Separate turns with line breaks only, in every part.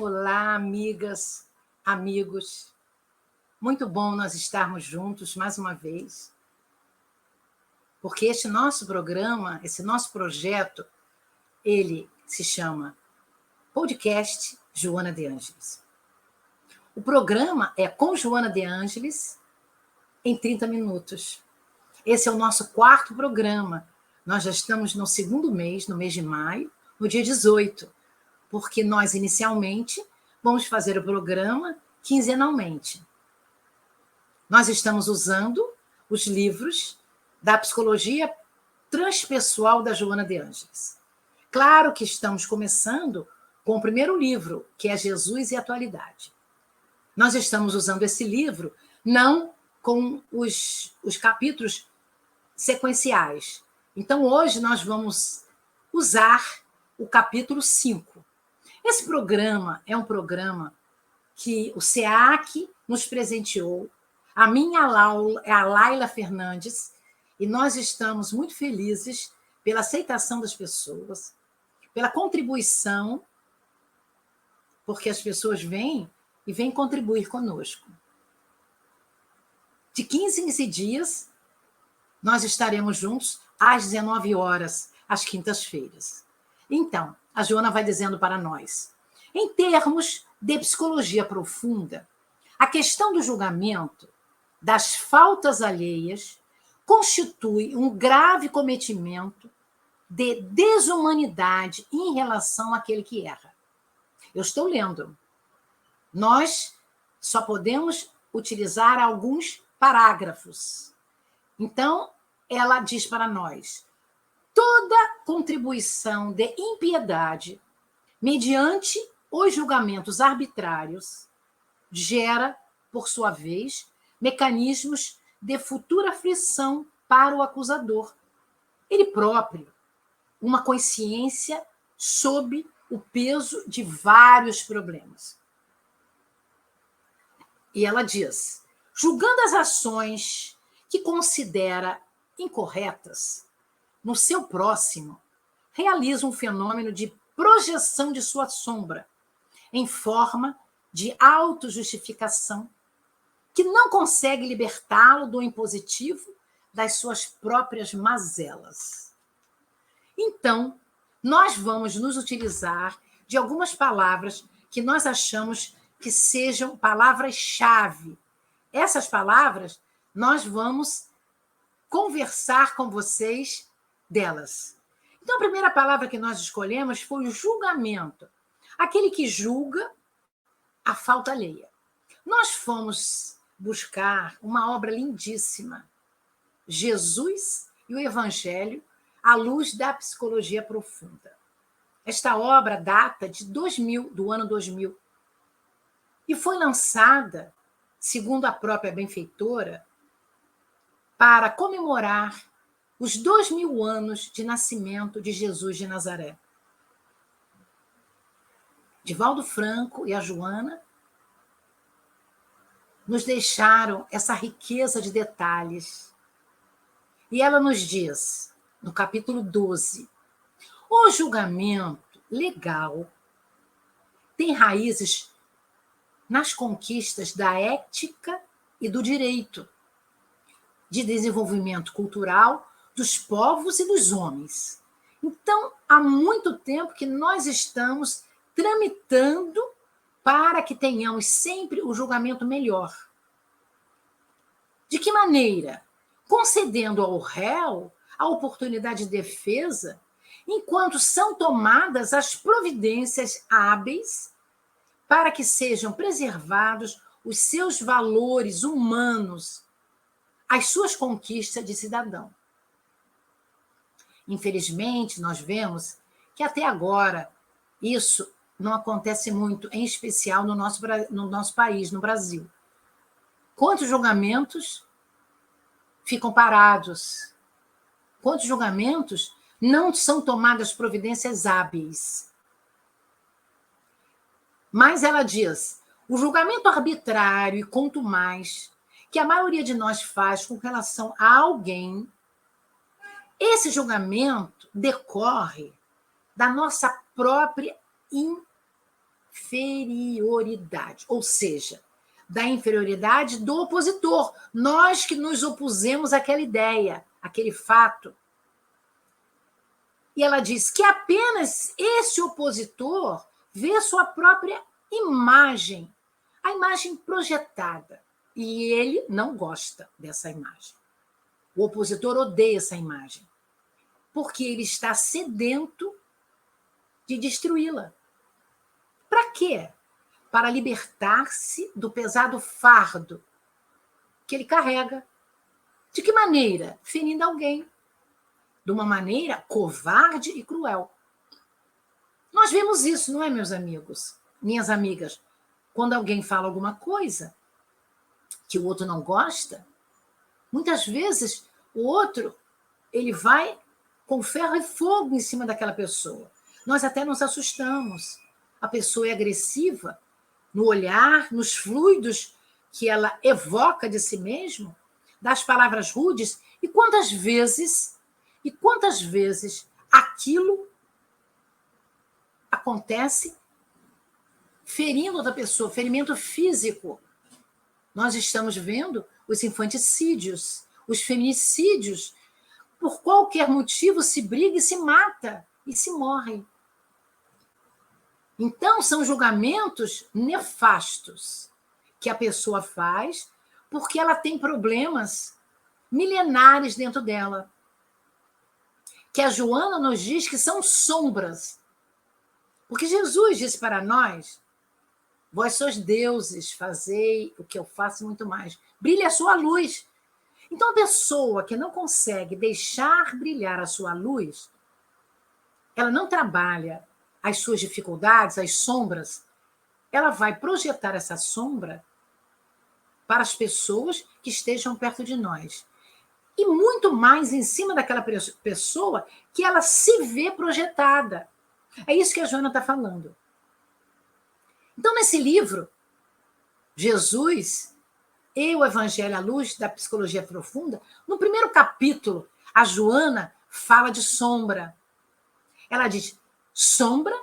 Olá, amigas, amigos. Muito bom nós estarmos juntos mais uma vez, porque este nosso programa, esse nosso projeto, ele se chama Podcast Joana de Ângeles. O programa é com Joana de Ângeles em 30 minutos. Esse é o nosso quarto programa. Nós já estamos no segundo mês, no mês de maio, no dia 18, porque nós, inicialmente, vamos fazer o programa quinzenalmente. Nós estamos usando os livros da psicologia transpessoal da Joana de Ângeles. Claro que estamos começando com o primeiro livro, que é Jesus e a Atualidade. Nós estamos usando esse livro não com os capítulos sequenciais. Então, hoje nós vamos usar o capítulo 5. Esse programa é um programa que o SEAC nos presenteou, a minha é a Laila Fernandes, e nós estamos muito felizes pela aceitação das pessoas, pela contribuição, porque as pessoas vêm e vêm contribuir conosco. De 15 em 15 dias, nós estaremos juntos às 19 horas, às quintas-feiras. Então, a Joana vai dizendo para nós, em termos de psicologia profunda, a questão do julgamento das faltas alheias constitui um grave cometimento de desumanidade em relação àquele que erra. Eu estou lendo. Nós só podemos utilizar alguns parágrafos. Então, ela diz para nós, toda contribuição de impiedade mediante os julgamentos arbitrários gera, por sua vez, mecanismos de futura aflição para o acusador. Ele próprio, uma consciência sob o peso de vários problemas. E ela diz, julgando as ações que considera incorretas no seu próximo, realiza um fenômeno de projeção de sua sombra em forma de autojustificação que não consegue libertá-lo do impositivo das suas próprias mazelas. Então, nós vamos nos utilizar de algumas palavras que nós achamos que sejam palavras-chave. Essas palavras, nós vamos conversar com vocês delas. Então, a primeira palavra que nós escolhemos foi o julgamento. Aquele que julga a falta alheia. Nós fomos buscar uma obra lindíssima, Jesus e o Evangelho, à luz da psicologia profunda. Esta obra data de 2000, do ano 2000, e foi lançada, segundo a própria benfeitora, para comemorar os 2000 anos de nascimento de Jesus de Nazaré. Divaldo Franco e a Joana nos deixaram essa riqueza de detalhes. E ela nos diz, no capítulo 12, o julgamento legal tem raízes nas conquistas da ética e do direito, de desenvolvimento cultural dos povos e dos homens. Então, há muito tempo que nós estamos tramitando para que tenhamos sempre o julgamento melhor. De que maneira? Concedendo ao réu a oportunidade de defesa, enquanto são tomadas as providências hábeis para que sejam preservados os seus valores humanos, as suas conquistas de cidadão. Infelizmente, nós vemos que até agora isso não acontece muito, em especial no nosso país, no Brasil. Quantos julgamentos ficam parados? Quantos julgamentos não são tomadas providências hábeis? Mas ela diz, o julgamento arbitrário e contumaz que a maioria de nós faz com relação a alguém, esse julgamento decorre da nossa própria inferioridade, ou seja, da inferioridade do opositor. Nós que nos opusemos àquela ideia, àquele fato. E ela diz que apenas esse opositor vê sua própria imagem, a imagem projetada. E ele não gosta dessa imagem. O opositor odeia essa imagem, porque ele está sedento de destruí-la. Para quê? Para libertar-se do pesado fardo que ele carrega. De que maneira? Ferindo alguém. De uma maneira covarde e cruel. Nós vemos isso, não é, meus amigos? Minhas amigas? Quando alguém fala alguma coisa que o outro não gosta, muitas vezes o outro ele vai com ferro e fogo em cima daquela pessoa. Nós até nos assustamos. A pessoa é agressiva no olhar, nos fluidos que ela evoca de si mesma, das palavras rudes, e quantas vezes aquilo acontece ferindo outra pessoa, ferimento físico. Nós estamos vendo os infanticídios, os feminicídios. Por qualquer motivo se briga e se mata e se morre. Então, são julgamentos nefastos que a pessoa faz porque ela tem problemas milenares dentro dela. Que a Joana nos diz que são sombras. Porque Jesus disse para nós: vós sois deuses, fazei o que eu faço e muito mais. Brilhe a sua luz. Então, a pessoa que não consegue deixar brilhar a sua luz, ela não trabalha as suas dificuldades, as sombras, ela vai projetar essa sombra para as pessoas que estejam perto de nós. E muito mais em cima daquela pessoa que ela se vê projetada. É isso que a Joana está falando. Então, nesse livro, Jesus e o Evangelho à Luz da Psicologia Profunda, no primeiro capítulo, a Joana fala de sombra. Ela diz: sombra,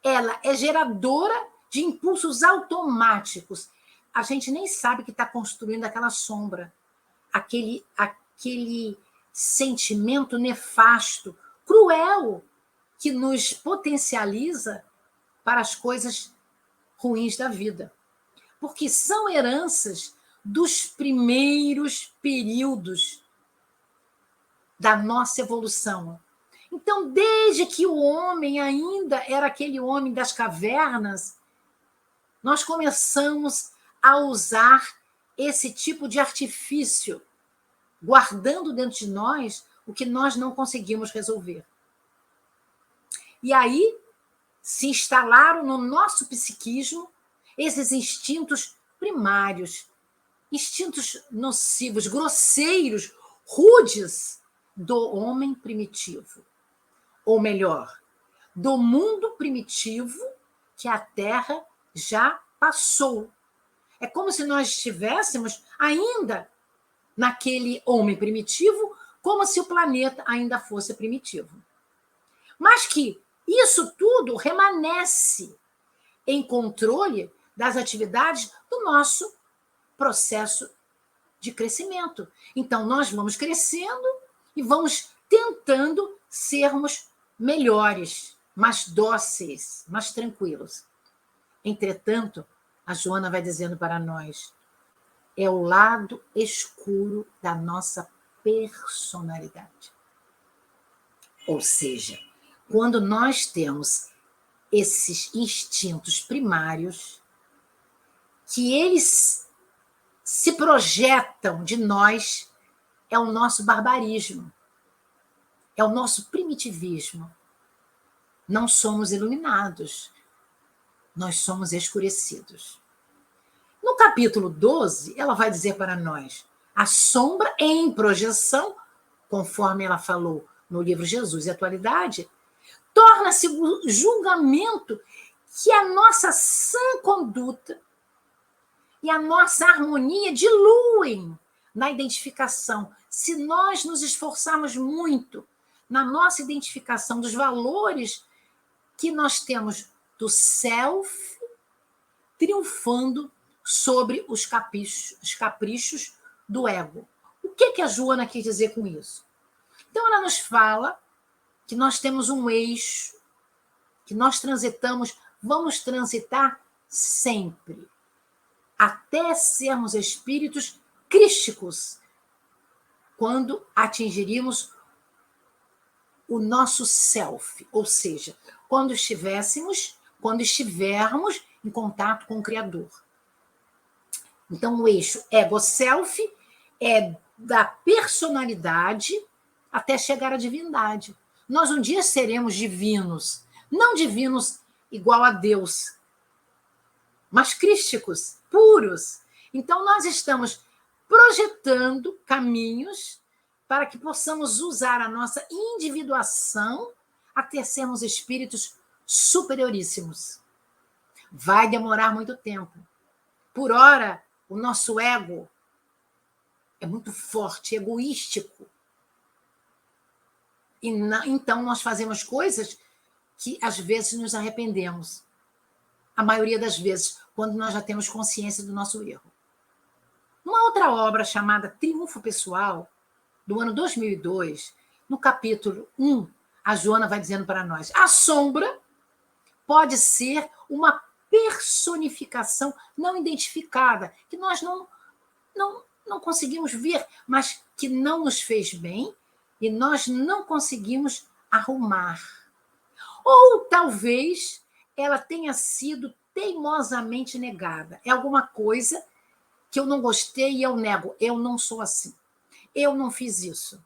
ela é geradora de impulsos automáticos. A gente nem sabe que está construindo aquela sombra, aquele sentimento nefasto, cruel, que nos potencializa para as coisas ruins da vida. Porque são heranças dos primeiros períodos da nossa evolução. Então, desde que o homem ainda era aquele homem das cavernas, nós começamos a usar esse tipo de artifício, guardando dentro de nós o que nós não conseguimos resolver. E aí se instalaram no nosso psiquismo esses instintos primários, instintos nocivos, grosseiros, rudes do homem primitivo. Ou melhor, do mundo primitivo que a Terra já passou. É como se nós estivéssemos ainda naquele homem primitivo, como se o planeta ainda fosse primitivo. Mas que isso tudo remanesce em controle das atividades do nosso processo de crescimento. Então, nós vamos crescendo e vamos tentando sermos melhores, mais dóceis, mais tranquilos. Entretanto, a Joana vai dizendo para nós, é o lado escuro da nossa personalidade. Ou seja, quando nós temos esses instintos primários, que eles se projetam de nós, é o nosso barbarismo, é o nosso primitivismo. Não somos iluminados, nós somos escurecidos. No capítulo 12, ela vai dizer para nós, a sombra em projeção, conforme ela falou no livro Jesus e Atualidade, torna-se o julgamento que a nossa sã conduta e a nossa harmonia diluem na identificação. Se nós nos esforçarmos muito na nossa identificação dos valores que nós temos do self triunfando sobre os caprichos do ego. O que a Joana quis dizer com isso? Então, ela nos fala que nós temos um eixo, que nós transitamos, vamos transitar sempre, até sermos espíritos crísticos, quando atingirmos o nosso self, ou seja, quando estivermos em contato com o Criador. Então, o eixo ego-self é da personalidade até chegar à divindade. Nós um dia seremos divinos, não divinos igual a Deus, mas crísticos, puros. Então, nós estamos projetando caminhos para que possamos usar a nossa individuação até sermos espíritos superioríssimos. Vai demorar muito tempo. Por ora, o nosso ego é muito forte, egoístico. Então, nós fazemos coisas que, às vezes, nos arrependemos. A maioria das vezes, quando nós já temos consciência do nosso erro. Numa outra obra chamada Triunfo Pessoal, do ano 2002, no capítulo 1, a Joana vai dizendo para nós: a sombra pode ser uma personificação não identificada, que nós não conseguimos ver, mas que não nos fez bem e nós não conseguimos arrumar. Ou talvez ela tenha sido teimosamente negada. É alguma coisa que eu não gostei e eu nego. Eu não sou assim. Eu não fiz isso.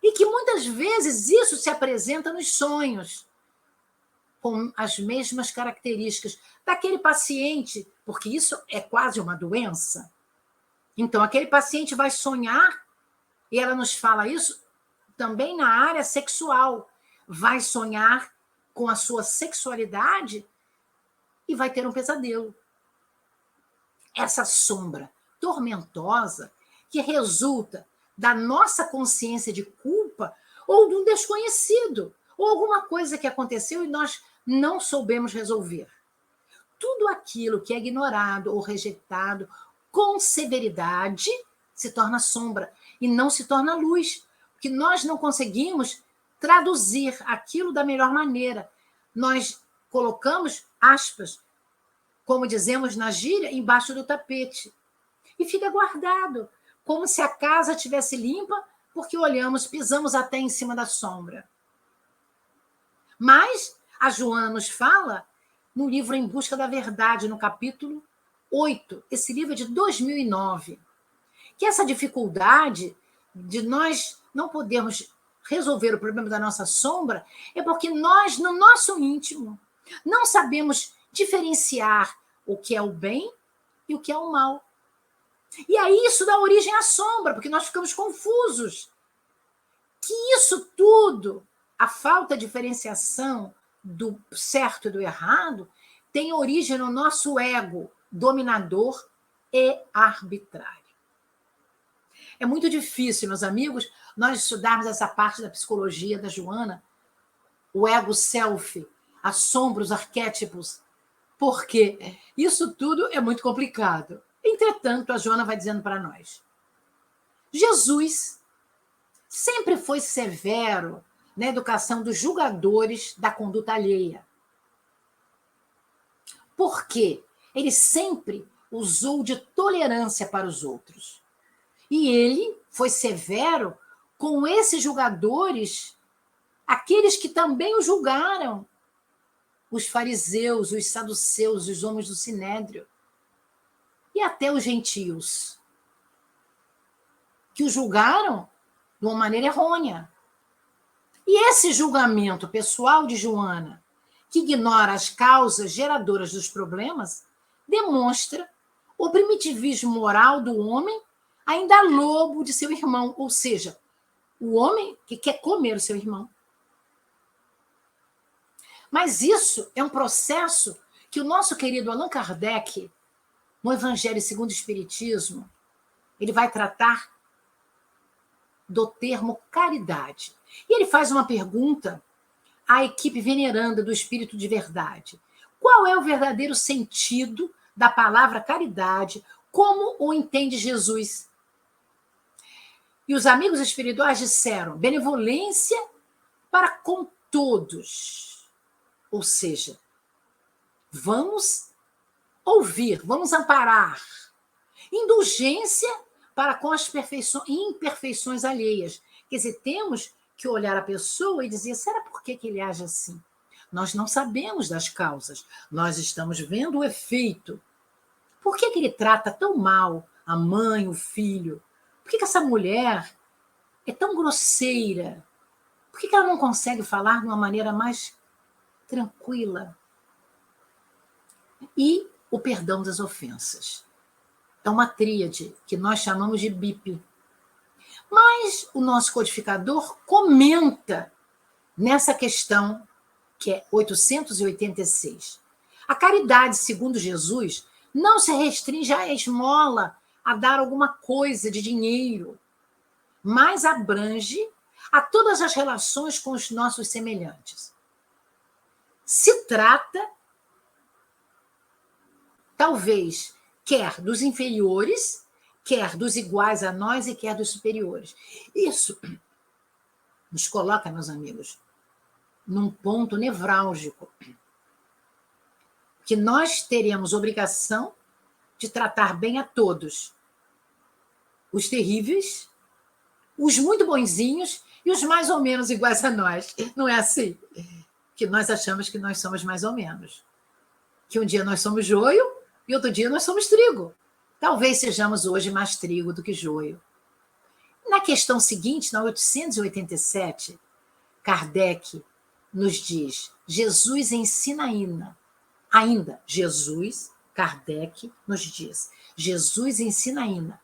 E que muitas vezes isso se apresenta nos sonhos, com as mesmas características daquele paciente, porque isso é quase uma doença. Então, aquele paciente vai sonhar, e ela nos fala isso também na área sexual, vai sonhar com a sua sexualidade e vai ter um pesadelo. Essa sombra tormentosa que resulta da nossa consciência de culpa ou de um desconhecido, ou alguma coisa que aconteceu e nós não soubemos resolver. Tudo aquilo que é ignorado ou rejeitado com severidade se torna sombra e não se torna luz, porque nós não conseguimos traduzir aquilo da melhor maneira. Nós colocamos aspas, como dizemos na gíria, embaixo do tapete. E fica guardado, como se a casa estivesse limpa, porque olhamos, pisamos até em cima da sombra. Mas a Joana nos fala, no livro Em Busca da Verdade, no capítulo 8, esse livro é de 2009, que essa dificuldade de nós não podermos resolver o problema da nossa sombra é porque nós, no nosso íntimo, não sabemos diferenciar o que é o bem e o que é o mal. E aí isso dá origem à sombra, porque nós ficamos confusos. Que isso tudo, a falta de diferenciação do certo e do errado, tem origem no nosso ego dominador e arbitrário. É muito difícil, meus amigos, nós estudarmos essa parte da psicologia da Joana, o ego-self, a sombra, os arquétipos, porque isso tudo é muito complicado. Entretanto, a Joana vai dizendo para nós, Jesus sempre foi severo na educação dos julgadores da conduta alheia. Por quê? Ele sempre usou de tolerância para os outros. E ele foi severo com esses julgadores, aqueles que também o julgaram, os fariseus, os saduceus, os homens do sinédrio, e até os gentios, que o julgaram de uma maneira errônea. E esse julgamento pessoal de Joana, que ignora as causas geradoras dos problemas, demonstra o primitivismo moral do homem ainda lobo de seu irmão, ou seja, o homem que quer comer o seu irmão. Mas isso é um processo que o nosso querido Allan Kardec, no Evangelho segundo o Espiritismo, ele vai tratar do termo caridade. E ele faz uma pergunta a equipe veneranda do Espírito de Verdade. Qual é o verdadeiro sentido da palavra caridade? Como o entende Jesus? E os amigos espirituais disseram: benevolência para com todos. Ou seja, vamos ouvir, vamos amparar. Indulgência para com as imperfeições alheias. Quer dizer, temos que olhar a pessoa e dizer: será por que ele age assim? Nós não sabemos das causas, nós estamos vendo o efeito. Por que ele trata tão mal a mãe, o filho? Por que essa mulher é tão grosseira? Por que ela não consegue falar de uma maneira mais tranquila? E o perdão das ofensas. É uma tríade que nós chamamos de BIP. Mas o nosso codificador comenta nessa questão, que é 886. A caridade, segundo Jesus, não se restringe à esmola, a dar alguma coisa de dinheiro, mas abrange a todas as relações com os nossos semelhantes. Se trata, talvez, quer dos inferiores, quer dos iguais a nós e quer dos superiores. Isso nos coloca, meus amigos, num ponto nevrálgico, que nós teremos obrigação de tratar bem a todos, os terríveis, os muito bonzinhos e os mais ou menos iguais a nós. Não é assim? Que nós achamos que nós somos mais ou menos. Que um dia nós somos joio e outro dia nós somos trigo. Talvez sejamos hoje mais trigo do que joio. Na questão seguinte, na 887, Kardec nos diz: Jesus ensina ainda. Kardec nos diz: Jesus ensina ainda: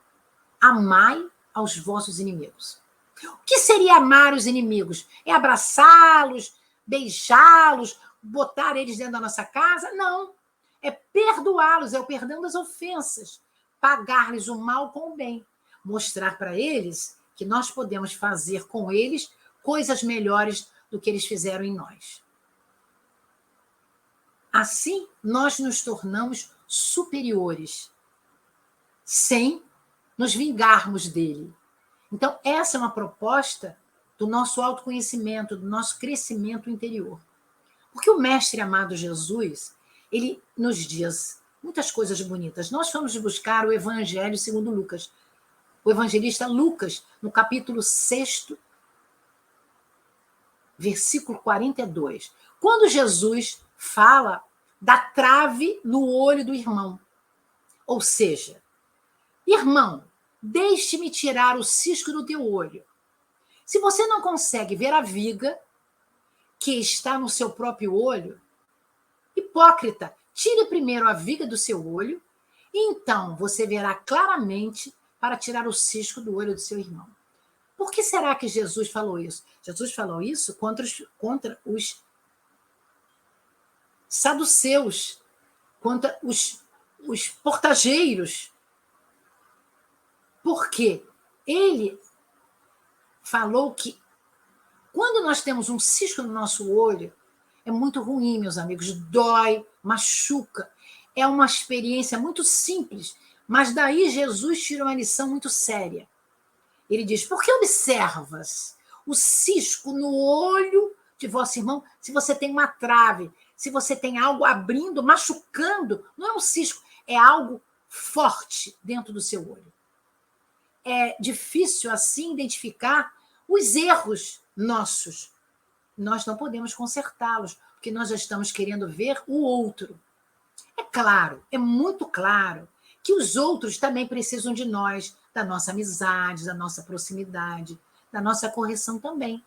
amai aos vossos inimigos. O que seria amar os inimigos? É abraçá-los, beijá-los, botar eles dentro da nossa casa? Não. É perdoá-los, é o perdão das ofensas. Pagar-lhes o mal com o bem. Mostrar para eles que nós podemos fazer com eles coisas melhores do que eles fizeram em nós. Assim, nós nos tornamos superiores, sem nos vingarmos dele. Então, essa é uma proposta do nosso autoconhecimento, do nosso crescimento interior. Porque o mestre amado Jesus, ele nos diz muitas coisas bonitas. Nós fomos buscar o Evangelho segundo Lucas. O evangelista Lucas, no capítulo 6, versículo 42. Quando Jesus fala da trave no olho do irmão. Ou seja, irmão, deixe-me tirar o cisco do teu olho. Se você não consegue ver a viga que está no seu próprio olho, hipócrita, tire primeiro a viga do seu olho, e então você verá claramente para tirar o cisco do olho do seu irmão. Por que será que Jesus falou isso? Jesus falou isso contra os saduceus, contra os portageiros. Por quê? Ele falou que quando nós temos um cisco no nosso olho, é muito ruim, meus amigos, dói, machuca. É uma experiência muito simples, mas daí Jesus tira uma lição muito séria. Ele diz: por que observas o cisco no olho de vosso irmão se você tem uma trave, se você tem algo abrindo, machucando? Não é um cisco, é algo forte dentro do seu olho. É difícil, assim, identificar os erros nossos. Nós não podemos consertá-los, porque nós já estamos querendo ver o outro. É claro, é muito claro, que os outros também precisam de nós, da nossa amizade, da nossa proximidade, da nossa correção também.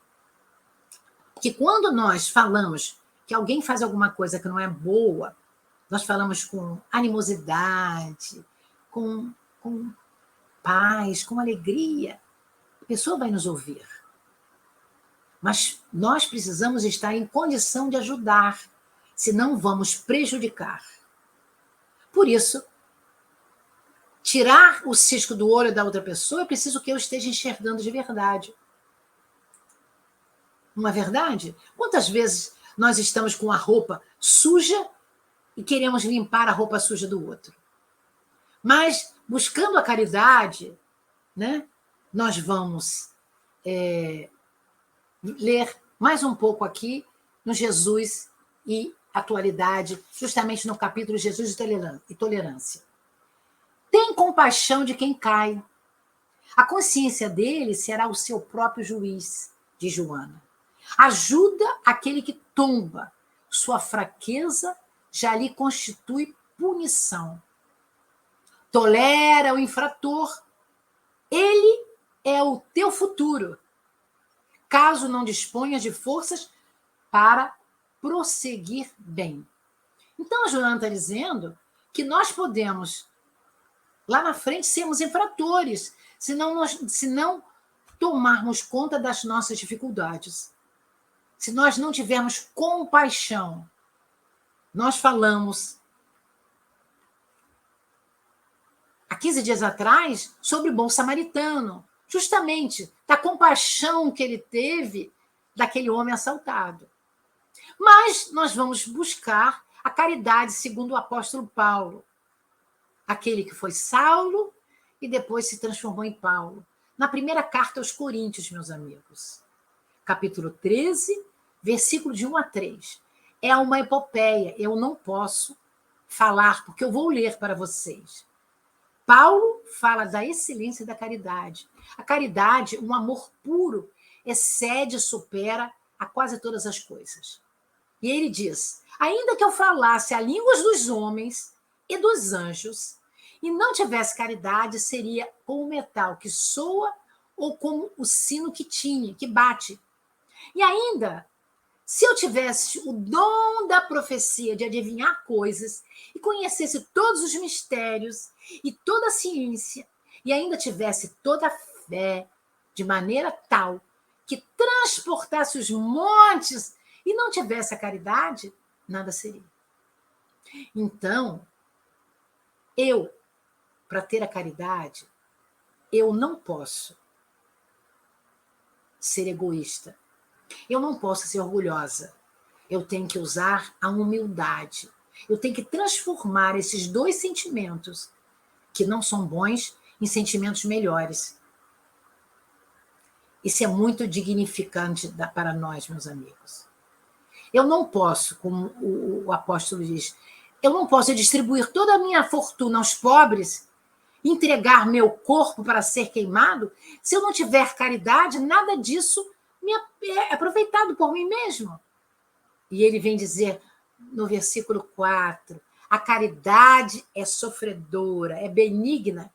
Que quando nós falamos que alguém faz alguma coisa que não é boa, nós falamos com animosidade, com paz, com alegria, a pessoa vai nos ouvir. Mas nós precisamos estar em condição de ajudar, senão vamos prejudicar. Por isso, tirar o cisco do olho da outra pessoa, é preciso que eu esteja enxergando de verdade. Não é verdade? Quantas vezes nós estamos com a roupa suja e queremos limpar a roupa suja do outro? Mas, buscando a caridade, né, nós vamos ler mais um pouco aqui no Jesus e Atualidade, justamente no capítulo Jesus e Tolerância. Tem compaixão de quem cai. A consciência dele será o seu próprio juiz, diz Joana. Ajuda aquele que tomba. Sua fraqueza já lhe constitui punição. Tolera o infrator. Ele é o teu futuro, caso não disponhas de forças para prosseguir bem. Então, a Joana está dizendo que nós podemos, lá na frente, sermos infratores, se não tomarmos conta das nossas dificuldades. Se nós não tivermos compaixão. Nós falamos há 15 dias atrás sobre o bom samaritano, justamente da compaixão que ele teve daquele homem assaltado. Mas nós vamos buscar a caridade segundo o apóstolo Paulo, aquele que foi Saulo e depois se transformou em Paulo. Na primeira carta aos Coríntios, meus amigos, capítulo 13, versículo de 1 a 3. É uma epopeia, eu não posso falar, porque eu vou ler para vocês. Paulo fala da excelência da caridade. A caridade, um amor puro, excede e supera a quase todas as coisas. E ele diz, ainda que eu falasse a línguas dos homens e dos anjos, e não tivesse caridade, seria como o metal que soa ou como o sino que bate. E ainda, se eu tivesse o dom da profecia de adivinhar coisas e conhecesse todos os mistérios e toda a ciência, e ainda tivesse toda a fé, de maneira tal que transportasse os montes e não tivesse a caridade, nada seria. Então, para ter a caridade, eu não posso ser egoísta. Eu não posso ser orgulhosa. Eu tenho que usar a humildade. Eu tenho que transformar esses dois sentimentos, que não são bons, em sentimentos melhores. Isso é muito dignificante para nós, meus amigos. Eu não posso, como o apóstolo diz, eu não posso distribuir toda a minha fortuna aos pobres, entregar meu corpo para ser queimado, se eu não tiver caridade, nada disso é aproveitado por mim mesmo. E ele vem dizer no versículo 4, a caridade é sofredora, é benigna,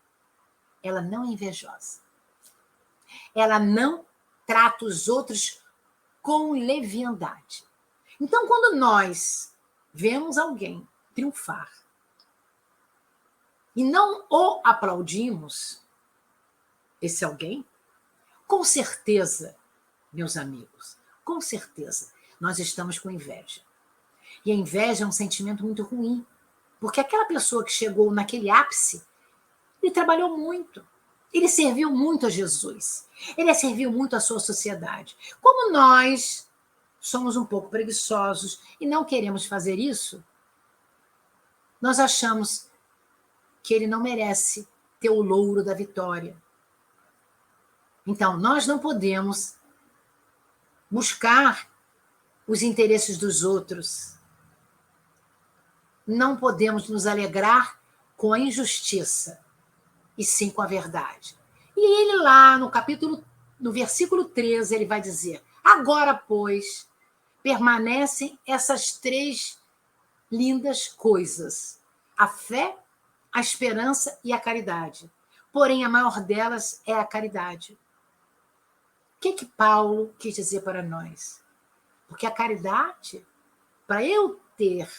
ela não é invejosa. Ela não trata os outros com leviandade. Então, quando nós vemos alguém triunfar e não o aplaudimos, esse alguém, com certeza, meus amigos, com certeza, nós estamos com inveja. E a inveja é um sentimento muito ruim, porque aquela pessoa que chegou naquele ápice, ele trabalhou muito, ele serviu muito a Jesus, ele serviu muito à sua sociedade. Como nós somos um pouco preguiçosos e não queremos fazer isso, nós achamos que ele não merece ter o louro da vitória. Então, nós não podemos buscar os interesses dos outros. Não podemos nos alegrar com a injustiça, e sim com a verdade. E ele lá no versículo 13, ele vai dizer, agora, pois, permanecem essas 3 lindas coisas, a fé, a esperança e a caridade. Porém, a maior delas é a caridade. O que Paulo quis dizer para nós? Porque a caridade, para eu ter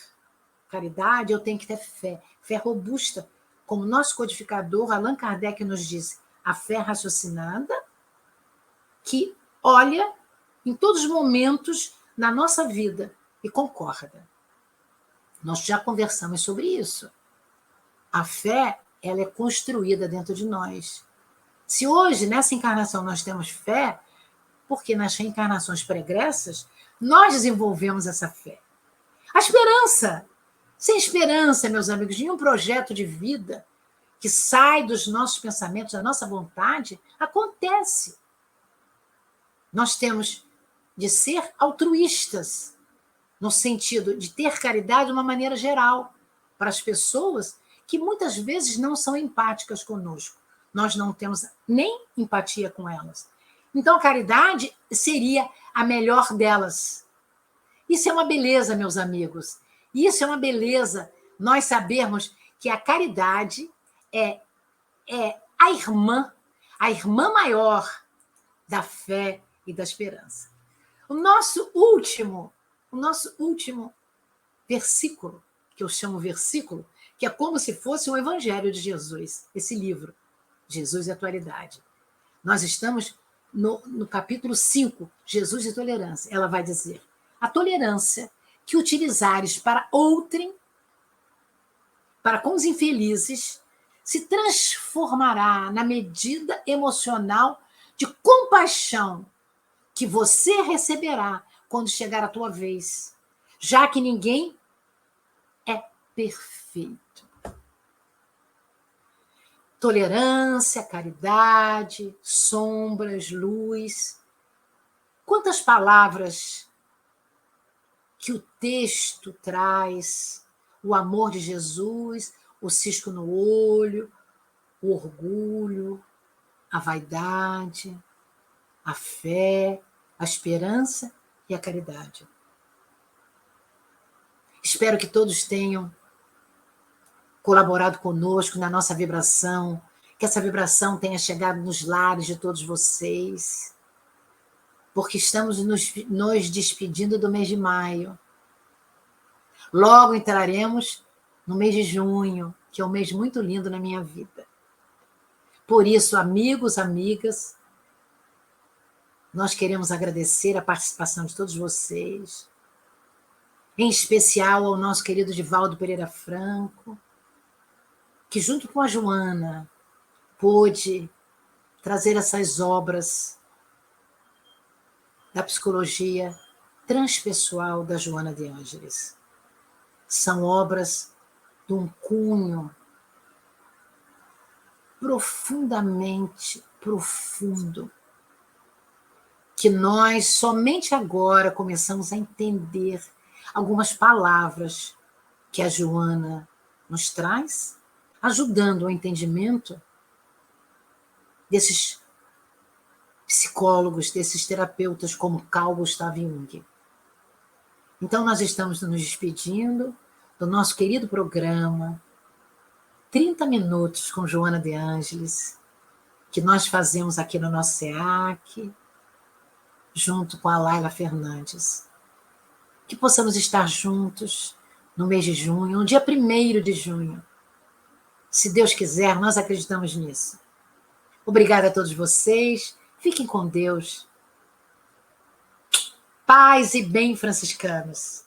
caridade, eu tenho que ter fé. Fé robusta, como nosso codificador Allan Kardec nos diz, a fé raciocinada, que olha em todos os momentos na nossa vida e concorda. Nós já conversamos sobre isso. A fé, ela é construída dentro de nós. Se hoje, nessa encarnação, nós temos fé, porque nas reencarnações pregressas nós desenvolvemos essa fé. A esperança. Sem esperança, meus amigos, nenhum projeto de vida que sai dos nossos pensamentos, da nossa vontade, acontece. Nós temos de ser altruístas, no sentido de ter caridade de uma maneira geral, para as pessoas que muitas vezes não são empáticas conosco. Nós não temos nem empatia com elas. Então, a caridade seria a melhor delas. Isso é uma beleza, meus amigos. Isso é uma beleza, nós sabermos que a caridade é a irmã maior da fé e da esperança. O nosso último versículo, que eu chamo versículo, que é como se fosse um evangelho de Jesus, esse livro, Jesus e a Atualidade. Nós estamos no capítulo 5, Jesus e Tolerância. Ela vai dizer: a tolerância que utilizares para outrem, para com os infelizes, se transformará na medida emocional de compaixão que você receberá quando chegar a tua vez, já que ninguém é perfeito. Tolerância, caridade, sombras, luz. Quantas palavras que o texto traz: o amor de Jesus, o cisco no olho, o orgulho, a vaidade, a fé, a esperança e a caridade. Espero que todos tenham colaborado conosco na nossa vibração, que essa vibração tenha chegado nos lares de todos vocês, porque estamos nos despedindo do mês de maio. Logo entraremos no mês de junho, que é um mês muito lindo na minha vida. Por isso, amigos, amigas, nós queremos agradecer a participação de todos vocês, em especial ao nosso querido Divaldo Pereira Franco, que junto com a Joana pôde trazer essas obras da psicologia transpessoal da Joana de Ângeles. São obras de um cunho profundamente profundo, que nós somente agora começamos a entender algumas palavras que a Joana nos traz, ajudando o entendimento desses psicólogos, desses terapeutas como Carl Gustav Jung. Então, nós estamos nos despedindo do nosso querido programa 30 Minutos com Joana de Ângeles, que nós fazemos aqui no nosso SEAC, junto com a Laila Fernandes. Que possamos estar juntos no mês de junho, no dia 1º de junho. Se Deus quiser, nós acreditamos nisso. Obrigada a todos vocês. Fiquem com Deus. Paz e bem, franciscanos.